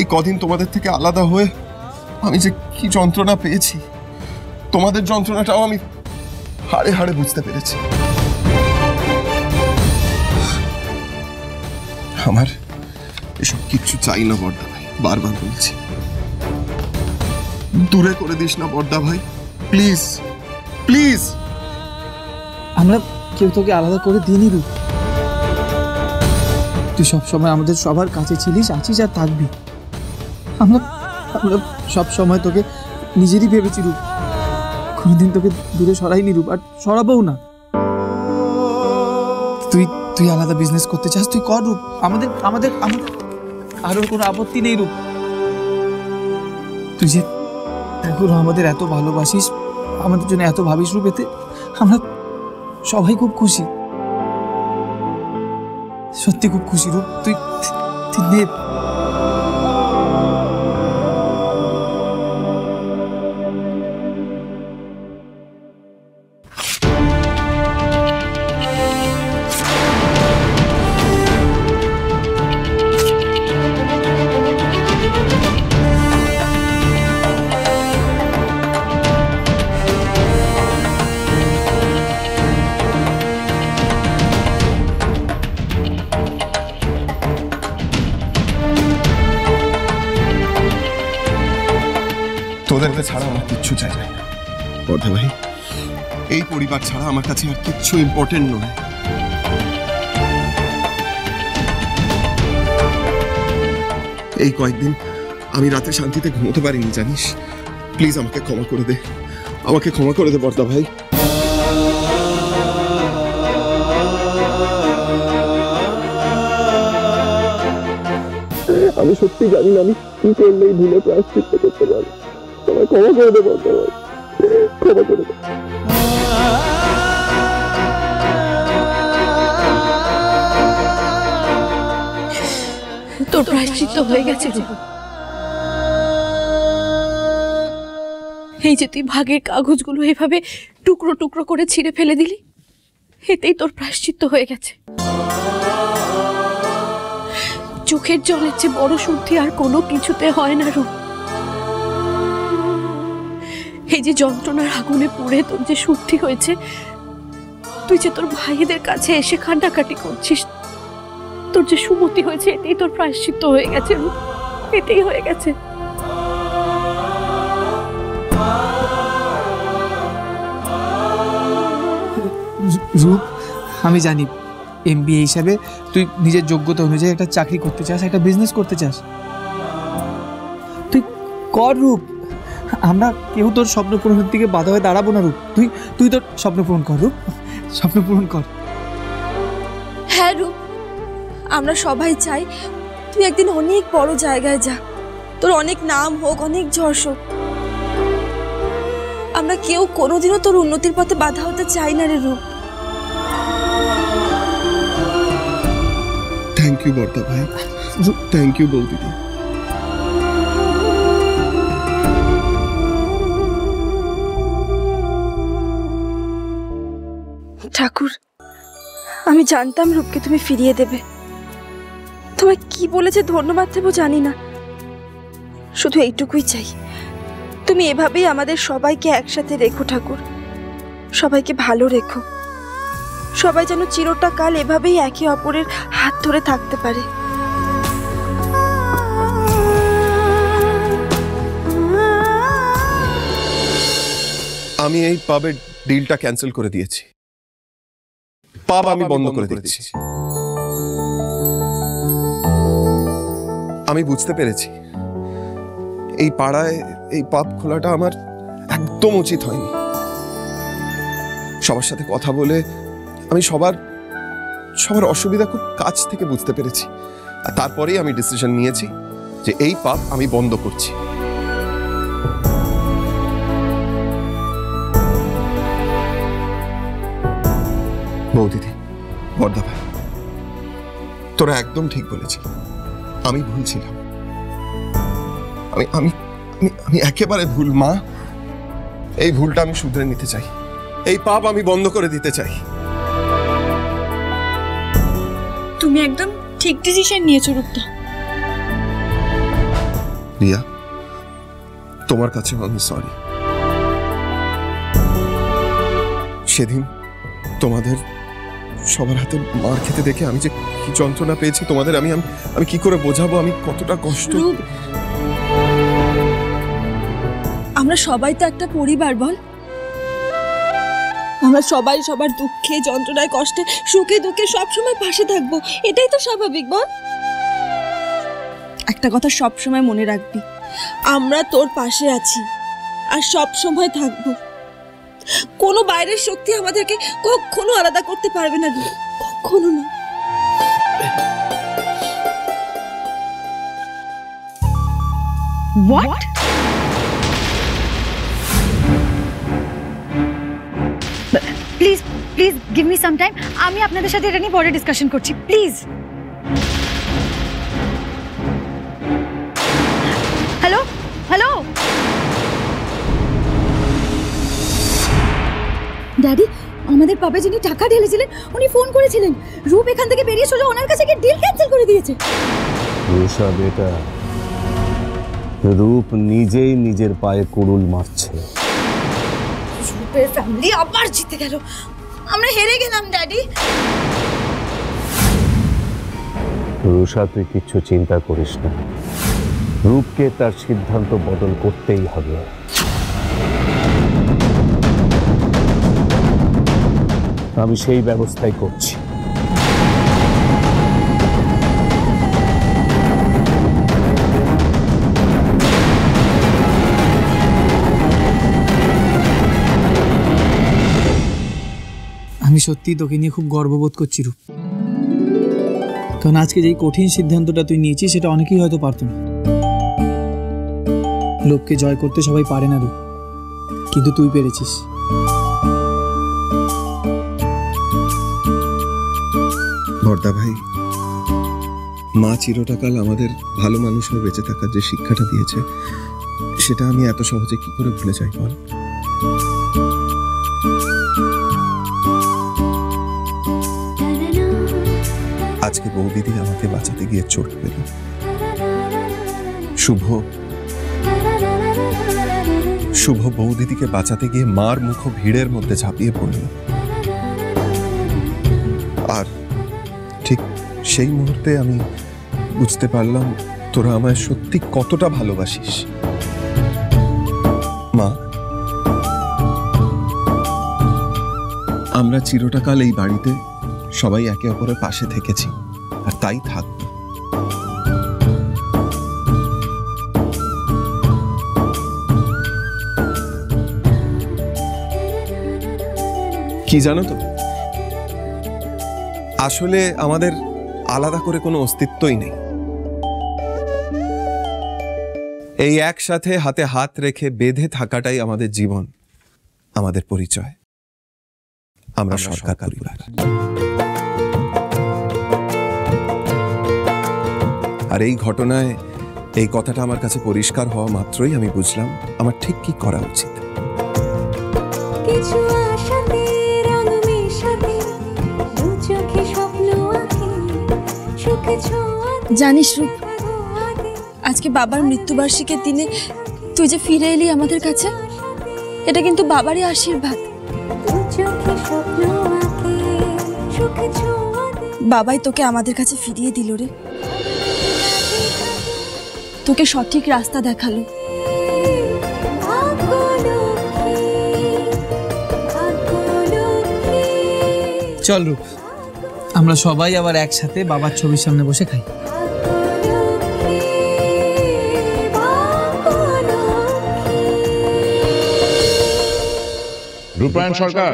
এই কদিন তোমাদের থেকে আলাদা হয়ে আমি যে কি যন্ত্রণা পেয়েছি, তোমাদের যন্ত্রণাটাও আমি হাড়ে হাড়ে বুঝতে পেরেছি। আমার এসব কিচ্ছু চাই না বড়দা ভাই, বারবার বলছি, দূরে করে দিস না বড়দা ভাই, প্লিজ প্লিজ। আমরা কেউ তোকে আলাদা করে দিইনি রূপ, তুই সবসময় আমাদের সবার কাছে ছিলিস, আছিস আর থাকবি। আমরা সব সময় তোকে নিজেরই ভেবেছি রূপ, কোনোদিন তোকে দূরে সরাইনি রূপ, আর সরাবও না। তুই আলাদা বিজনেস করতে চাস, তুই কর রূপ, আমাদের আমাদের আমাদের কারোর কোনো আপত্তি নেই রূপ। তুই যে এখন আমাদের এত ভালোবাসিস, আমাদের জন্য এত ভাবিস রূপ, এতে আমরা সবাই খুব খুশি, সত্যি খুব খুশি রূপ। তুই নে। তোদেরকে ছাড়া আমার কিচ্ছু চাই না বড়দা ভাই, এই পরিবার ছাড়া আমার কাছে আর কিচ্ছু ইম্পর্টেন্ট নয়। এই কয়েকদিন আমি রাতে শান্তিতে ঘুমোতে পারিনি জানিস, প্লিজ আমাকে ক্ষমা করে দে, আমাকে ক্ষমা করে দে বড়দা ভাই। আমি সত্যি জানি না আমি কি করলে এই ভুলে প্রায়শ্চিত্ত করতে পারি, আমায় ক্ষমা করে দে বড়দা ভাই, ক্ষমা করে দে। তোর প্রায়শ্চিত্ত হয়ে গেছে রূপ, এই যে তুই ভাগের কাগজগুলো এভাবে টুকরো টুকরো করে ছিঁড়ে ফেলে দিলি, এতেই তোর প্রায়শ্চিত্ত হয়ে গেছে। চোখের জলের চেয়ে বড় শুদ্ধি আর কোনো কিছুতে হয় না রূপ। এই যে যন্ত্রণার আগুনে পুড়ে তোর যে শুদ্ধি হয়েছে, তুই যে তোর ভাইদের কাছে এসে কান্নাকাটি করছিস, তোর যে সুমতি হয়েছে, এতেই তোর প্রায়শ্চিত্ত হয়ে গেছে রূপ, এতেই হয়ে গেছে। রূপ, আমি জানি MBA হিসাবে তুই নিজের যোগ্যতা অনুযায়ী একটা চাকরি করতে চাস, একটা বিজনেস করতে চাস, তুই কর রূপ। আমরা কেউ তোর স্বপ্ন পূরণের দিকে বাধা হয়ে দাঁড়াবো না রূপ, তুই তোর স্বপ্ন পূরণ কর রূপ, স্বপ্ন পূরণ কর। হ্যাঁ রূপ, আমরা সবাই চাই তুই একদিন অনেক বড় জায়গায় যা, তোর অনেক নাম হোক, অনেক যশ হোক। আমরা কেউ কোনোদিনও তোর উন্নতির পথে বাধা হতে চাই না রে রূপ। থ্যাংক ইউ বড়দা ভাই, থ্যাংক ইউ বৌদিদি। ঠাকুর, আমি জানতাম রূপকে তুমি ফিরিয়ে দেবে, তোমায় কি বলেছে ধন্যবাদ দেবো জানি না, শুধু এইটুকুই চাই, তুমি এভাবেই আমাদের সবাইকে একসাথে রেখো ঠাকুর, সবাইকে ভালো রেখো, সবাই যেন চিরটা কাল এভাবেই একে অপরের হাত ধরে থাকতে পারে। আমি এই পাবের ডিলটা ক্যান্সেল করে দিয়েছি, পাব আমি বন্ধ করে দিচ্ছি। আমি বুঝতে পেরেছি এই পাড়ায় এই পাব খোলাটা আমার একদম উচিত হয়নি। সবার সাথে কথা বলে আমি সবার অসুবিধা খুব কাছ থেকে বুঝতে পেরেছি, আর তারপরেই আমি ডিসিশন নিয়েছি যে এই পাব আমি বন্ধ করছি। বৌদিদি, বড়দা ভাই, তোরা একদম ঠিক বলেছিস, আমি ভুল ছিলাম, আমি আমি আমি একেবারে ভুল। মা, এই ভুলটা আমি শুধরে নিতে চাই, এই পাপ আমি বন্ধ করে দিতে চাই। তুমি একদম ঠিক ডিসিশন নিয়েছো রূপদা। রিয়া, তোমার কাছে আমি সরি। সেদিন তোমাদের সবার হাতে মার খেতে দেখে আমি যে কি যন্ত্রণা পেয়েছি তোমাদের, আমি কি করে বোঝাবো আমি কতটা কষ্ট। আমরা সবাই তো একটা পরিবার, বল। আমরা সবাই সবার দুঃখে, যন্ত্রণায়, কষ্টে, সুখে দুঃখে সবসময় পাশে থাকবো, এটাই তো স্বাভাবিক, বল। একটা কথা সবসময় মনে রাখবি, আমরা তোর পাশে আছি আর সব সময় থাকবো। কোনো বাইরের শক্তি আমাদেরকে কখনো আলাদা করতে পারবে না, কখনো না। What? Please please give me some time, আমি আপনাদের সাথে এটা নিয়ে পরে ডিসকাশন করছি, প্লিজ। হ্যালো হ্যালো ড্যাডি, আমাদের পাবে যিনি টাকা ঢেলেছিলেন উনি ফোন করেছিলেন, রূপ এখান থেকে বেরিয়ে সোজা ওনার কাছে গিয়ে ডিল ক্যান্সেল করে দিয়েছে। রুষা বেটা, রূপ নিজেই নিজের পায়ে কুড়ুল মারছে। রূপের ফ্যামিলি আবার জিতে গেল, আমরা হেরে গেলাম ড্যাডি। রুষা, তুই কিচ্ছু চিন্তা করিস না, রূপকে তার সিদ্ধান্ত বদল করতেই হবে। আমি সেই ব্যবস্থাই করছি। আমি সত্যি তোকে নিয়ে খুব গর্ববোধ করছি রূপ, কারণ আজকে যেই কঠিন সিদ্ধান্তটা তুই নিয়েছিস সেটা অনেকেই হয়তো পারতো না। লোককে জয় করতে সবাই পারে না রূপ, কিন্তু তুই পেরেছিস। বর্দা ভাই, মা চিরটাকাল আমাদের ভালো মানুষ হয়ে বেঁচে থাকার যে শিক্ষাটা দিয়েছে সেটা আমি এত সহজে কি করে ভুলে যাই বল। আজকে বৌদিদি আমাকে বাঁচাতে গিয়ে চোট পেল, শুভ বৌদিদিকে বাঁচাতে গিয়ে মার মুখ ভিড়ের মধ্যে ঝাঁপিয়ে পড়ল, আর ঠিক সেই মুহূর্তে আমি বুঝতে পারলাম তোরা আমায় সত্যি কতটা ভালোবাসিস। মা, আমরা চিরটাকাল এই বাড়িতে সবাই একে অপরের পাশে থেকেছি আর তাই থাকব। কি জানো তো, আসলে আমাদের আলাদা করে কোনো অস্তিত্বই নেই। এই একসাথে হাতে হাত রেখে বেঁধে থাকাটাই আমাদের জীবন, আমাদের পরিচয়। আমরা সরকার পরিবার। আর এই ঘটনায় এই কথাটা আমার কাছে পরিষ্কার হওয়া মাত্রই আমি বুঝলাম আমার ঠিক কি করা উচিত। জানিস রূপ, আজকে বাবার মৃত্যুবার্ষিকীর দিনে তুই যে ফিরে এলি আমাদের কাছে, এটা কিন্তু বাবারই আশীর্বাদ। বাবাই তোকে আমাদের কাছে ফিরিয়ে দিল রে, তোকে সঠিক রাস্তা দেখালো। চল রূপ, আমরা সবাই আবার একসাথে বাবার ছবির সামনে বসে খাই। রূপায়ণ সরকার।